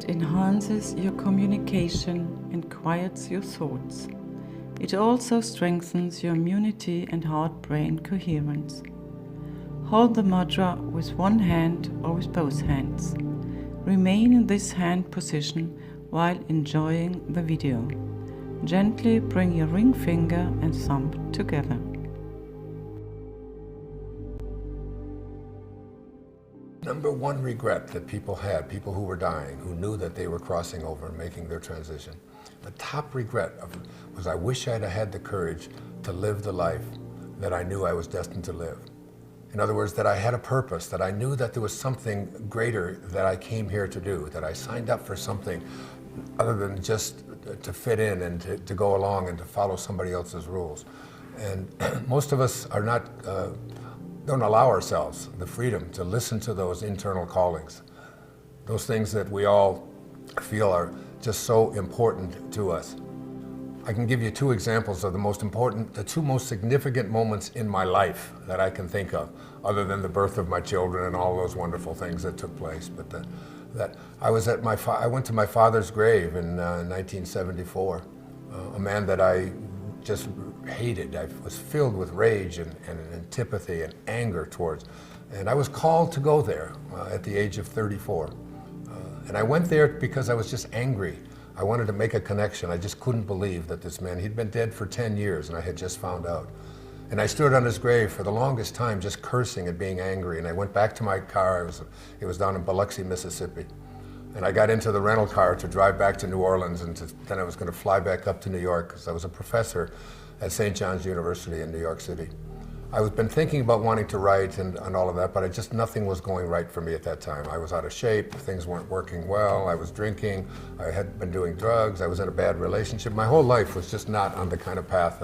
It enhances your communication and quiets your thoughts. It also strengthens your immunity and heart-brain coherence. Hold the mudra with one hand or with both hands. Remain in this hand position while enjoying the video. Gently bring your ring finger and thumb together. Number one regret that people had, people who were dying, who knew that they were crossing over and making their transition, the top regret was I wish I'd had the courage to live the life that I knew I was destined to live. In other words, that I had a purpose, that I knew that there was something greater that I came here to do, that I signed up for something other than just to fit in and to go along and to follow somebody else's rules. And most of us are not, don't allow ourselves the freedom to listen to those internal callings, those things that we all feel are just so important to us. I can give you two examples of the two most significant moments in my life that I can think of, other than the birth of my children and all those wonderful things that took place. But I went to my father's grave in 1974, a man that I just hated. I was filled with rage and antipathy and anger towards. And I was called to go there at the age of 34. And I went there because I was just angry. I wanted to make a connection. I just couldn't believe that this man, he'd been dead for 10 years and I had just found out. And I stood on his grave for the longest time just cursing and being angry. And I went back to my car. It was down in Biloxi, Mississippi. And I got into the rental car to drive back to New Orleans, and then I was going to fly back up to New York because I was a professor at St. John's University in New York City. I was been thinking about wanting to write and all of that, but nothing was going right for me at that time. I was out of shape, things weren't working well, I was drinking, I had been doing drugs, I was in a bad relationship. My whole life was just not on the kind of path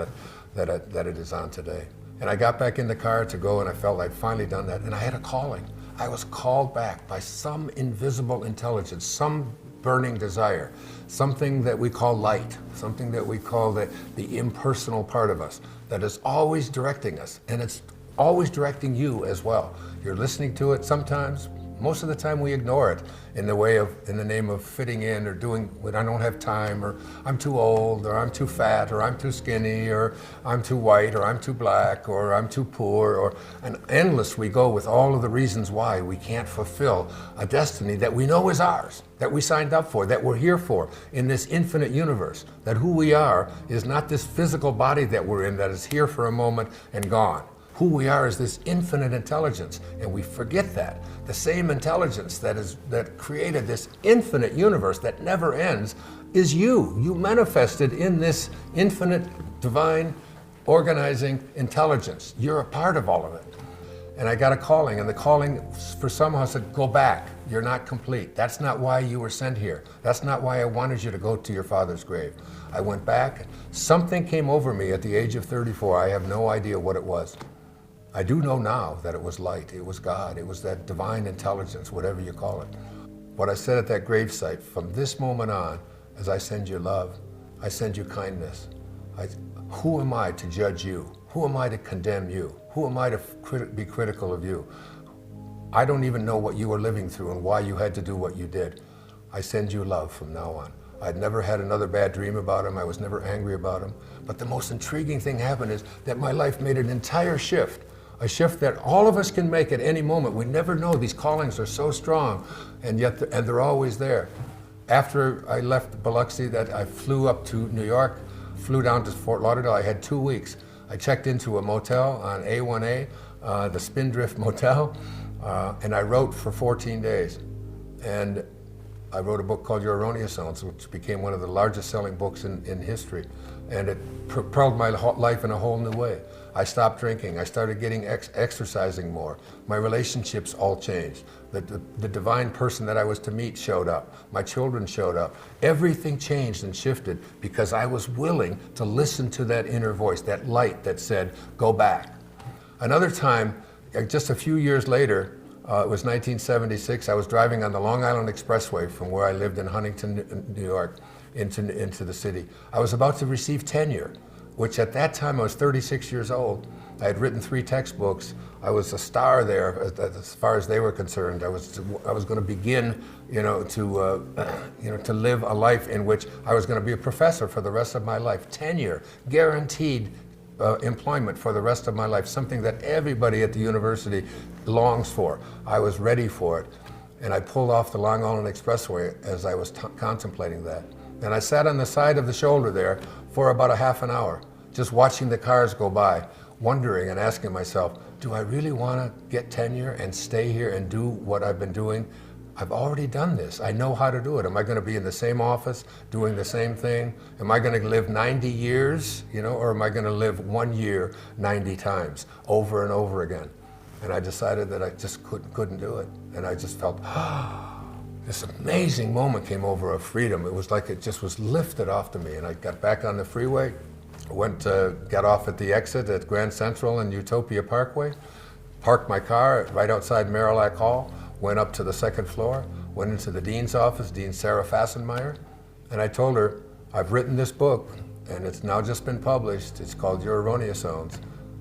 that it is on today. And I got back in the car to go, and I felt I'd finally done that, and I had a calling. I was called back by some invisible intelligence, some burning desire, something that we call light, something that we call the impersonal part of us that is always directing us, and it's always directing you as well. You're listening to it sometimes. Most of the time we ignore it in the name of fitting in or doing what I don't have time, or I'm too old, or I'm too fat, or I'm too skinny, or I'm too white, or I'm too black, or I'm too poor, and endless we go with all of the reasons why we can't fulfill a destiny that we know is ours, that we signed up for, that we're here for in this infinite universe, that who we are is not this physical body that we're in that is here for a moment and gone. Who we are is this infinite intelligence, and we forget that. The same intelligence that created this infinite universe that never ends is you. You manifested in this infinite, divine, organizing intelligence. You're a part of all of it. And I got a calling, and the calling for somehow said, go back. You're not complete. That's not why you were sent here. That's not why I wanted you to go to your father's grave. I went back. Something came over me at the age of 34. I have no idea what it was. I do know now that it was light, it was God, it was that divine intelligence, whatever you call it. What I said at that gravesite, from this moment on, as I send you love, I send you kindness. Who am I to judge you? Who am I to condemn you? Who am I to be critical of you? I don't even know what you were living through and why you had to do what you did. I send you love from now on. I'd never had another bad dream about him. I was never angry about him. But the most intriguing thing happened is that my life made an entire shift. A shift that all of us can make at any moment. We never know. These callings are so strong, and yet they're always there. After I left Biloxi, that I flew up to New York, flew down to Fort Lauderdale. I had 2 weeks. I checked into a motel on A1A, the Spindrift Motel, and I wrote for 14 days. And I wrote a book called Your Erroneous Zones, which became one of the largest selling books in history. And it propelled my life in a whole new way. I stopped drinking. I started getting exercising more. My relationships all changed. The divine person that I was to meet showed up. My children showed up. Everything changed and shifted because I was willing to listen to that inner voice, that light that said, go back. Another time, just a few years later, it was 1976, I was driving on the Long Island Expressway from where I lived in Huntington, New York, into the city. I was about to receive tenure, which at that time I was 36 years old, I had written 3 textbooks. I was a star there as far as they were concerned. I was going to begin, to live a life in which I was going to be a professor for the rest of my life. Tenure, guaranteed employment for the rest of my life, something that everybody at the university longs for. I was ready for it. And I pulled off the Long Island Expressway as I was contemplating that. And I sat on the side of the shoulder there for about a half an hour, just watching the cars go by, wondering and asking myself, do I really want to get tenure and stay here and do what I've been doing? I've already done this. I know how to do it. Am I going to be in the same office doing the same thing? Am I going to live 90 years, or am I going to live 1 year 90 times over and over again? And I decided that I just couldn't do it. And I just felt, this amazing moment came over of freedom. It was like it just was lifted off to me. And I got back on the freeway, got off at the exit at Grand Central and Utopia Parkway, parked my car right outside Marillac Hall, went up to the 2nd floor, went into the dean's office, Dean Sarah Fassenmeyer, and I told her, I've written this book, and it's now just been published. It's called Your Erroneous Zones,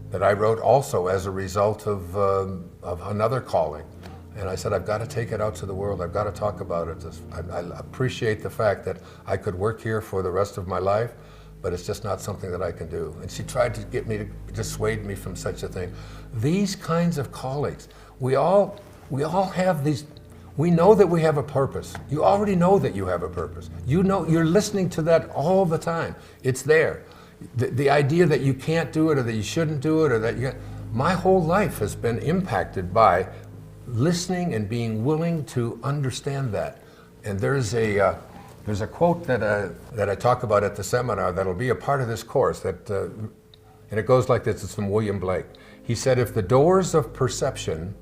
that I wrote also as a result of another calling. And I said, I've got to take it out to the world. I've got to talk about it. I appreciate the fact that I could work here for the rest of my life, but it's just not something that I can do. And she tried to get me to dissuade me from such a thing. These kinds of callings, we all have these. We know that we have a purpose. You already know that you have a purpose. You know, you're listening to that all the time. It's there. The idea that you can't do it, or that you shouldn't do it, or that my whole life has been impacted by listening and being willing to understand that. And there's a quote that I talk about at the seminar that'll be a part of this course, and it goes like this. It's from William Blake. He said, if the doors of perception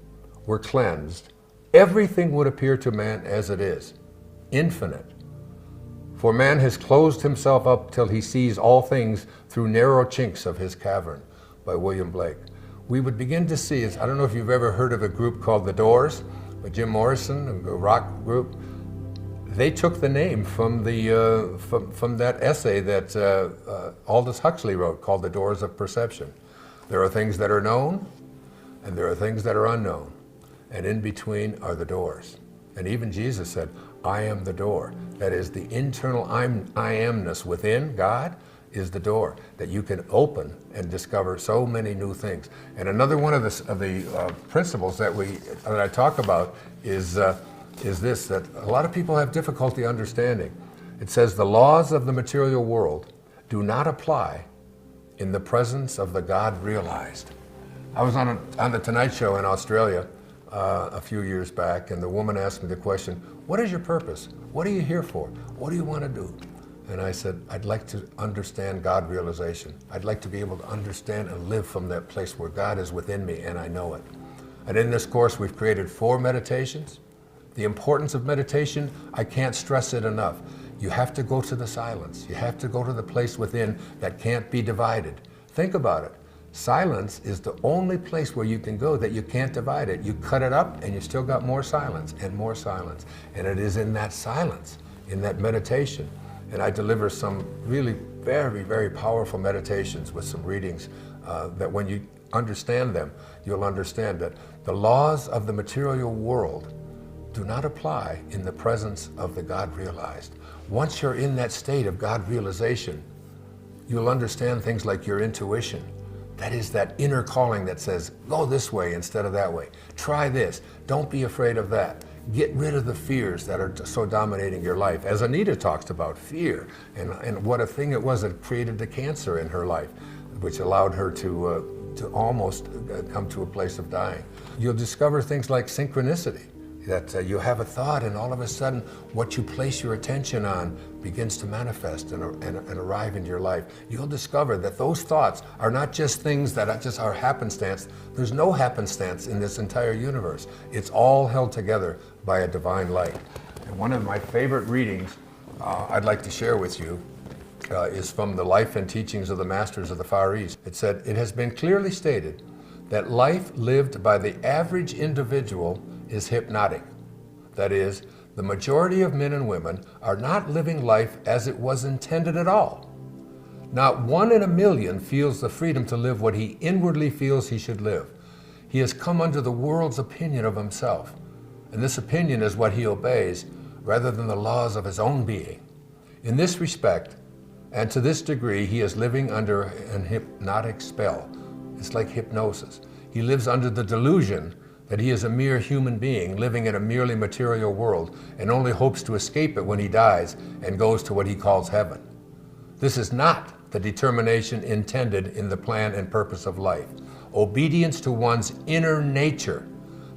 were cleansed, everything would appear to man as it is, infinite. For man has closed himself up till he sees all things through narrow chinks of his cavern, by William Blake. We would begin to see, I don't know if you've ever heard of a group called The Doors, by Jim Morrison, a rock group. They took the name from that essay that Aldous Huxley wrote called The Doors of Perception. There are things that are known, and there are things that are unknown, and in between are the doors. And even Jesus said, I am the door. That is, the internal I amness within God is the door that you can open and discover so many new things. And another one of the principles that I talk about is this, that a lot of people have difficulty understanding. It says the laws of the material world do not apply in the presence of the God realized. I was on the Tonight Show in Australia a few years back, and the woman asked me the question, what is your purpose? What are you here for? What do you want to do? And I said, I'd like to understand God realization. I'd like to be able to understand and live from that place where God is within me and I know it. And in this course, we've created 4 meditations. The importance of meditation, I can't stress it enough. You have to go to the silence. You have to go to the place within that can't be divided. Think about it. Silence is the only place where you can go that you can't divide it. You cut it up and you still got more silence and more silence. And it is in that silence, in that meditation. And I deliver some really very, very powerful meditations with some readings that when you understand them, you'll understand that the laws of the material world do not apply in the presence of the God realized. Once you're in that state of God realization, you'll understand things like your intuition. That is that inner calling that says, go this way instead of that way. Try this. Don't be afraid of that. Get rid of the fears that are so dominating your life. As Anita talks about fear and what a thing it was that created the cancer in her life, which allowed her to almost come to a place of dying. You'll discover things like synchronicity, that you have a thought and all of a sudden what you place your attention on begins to manifest and arrive into your life. You'll discover that those thoughts are not just things that just are happenstance. There's no happenstance in this entire universe. It's all held together by a divine light. And one of my favorite readings I'd like to share with you is from the life and teachings of the masters of the Far East. It said, it has been clearly stated that life lived by the average individual is hypnotic. That is, the majority of men and women are not living life as it was intended at all. Not 1 in a million feels the freedom to live what he inwardly feels he should live. He has come under the world's opinion of himself, and this opinion is what he obeys rather than the laws of his own being. In this respect, and to this degree, he is living under an hypnotic spell. It's like hypnosis. He lives under the delusion that he is a mere human being living in a merely material world and only hopes to escape it when he dies and goes to what he calls heaven. This is not the determination intended in the plan and purpose of life. Obedience to one's inner nature,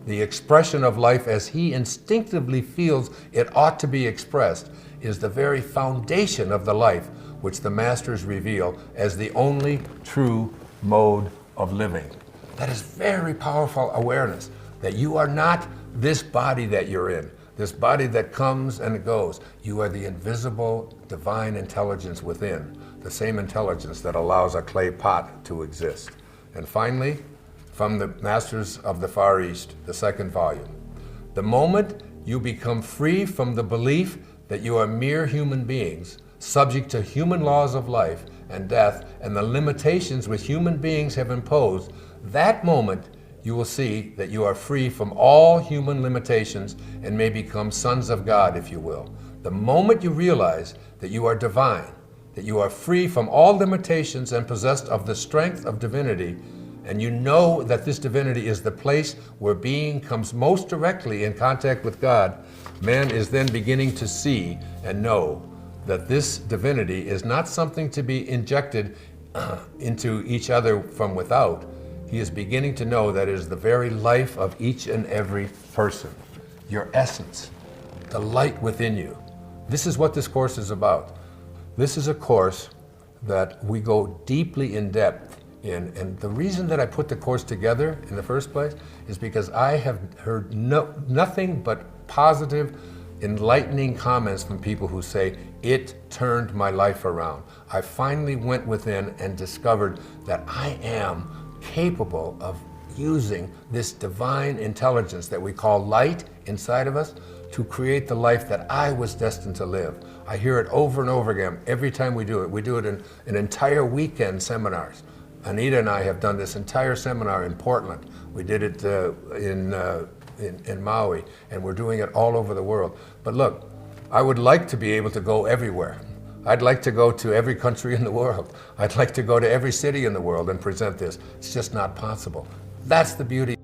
the expression of life as he instinctively feels it ought to be expressed, is the very foundation of the life which the masters reveal as the only true mode of living. That is very powerful awareness, that you are not this body that you're in, this body that comes and goes. You are the invisible divine intelligence within, the same intelligence that allows a clay pot to exist. And finally, from the Masters of the Far East, the second volume, the moment you become free from the belief that you are mere human beings, subject to human laws of life and death and the limitations which human beings have imposed, that moment you will see that you are free from all human limitations and may become sons of God, if you will. The moment you realize that you are divine, that you are free from all limitations and possessed of the strength of divinity, and you know that this divinity is the place where being comes most directly in contact with God, man is then beginning to see and know that this divinity is not something to be injected into each other from without. He is beginning to know that it is the very life of each and every person, your essence, the light within you. This is what this course is about. This is a course that we go deeply in depth in, and the reason that I put the course together in the first place is because I have heard nothing but positive, enlightening comments from people who say, it turned my life around. I finally went within and discovered that I am capable of using this divine intelligence that we call light inside of us to create the life that I was destined to live. I hear it over and over again every time we do it. We do it in entire weekend seminars. Anita and I have done this entire seminar in Portland. We did it in Maui, and we're doing it all over the world. But look, I would like to be able to go everywhere. I'd like to go to every country in the world. I'd like to go to every city in the world and present this. It's just not possible. That's the beauty.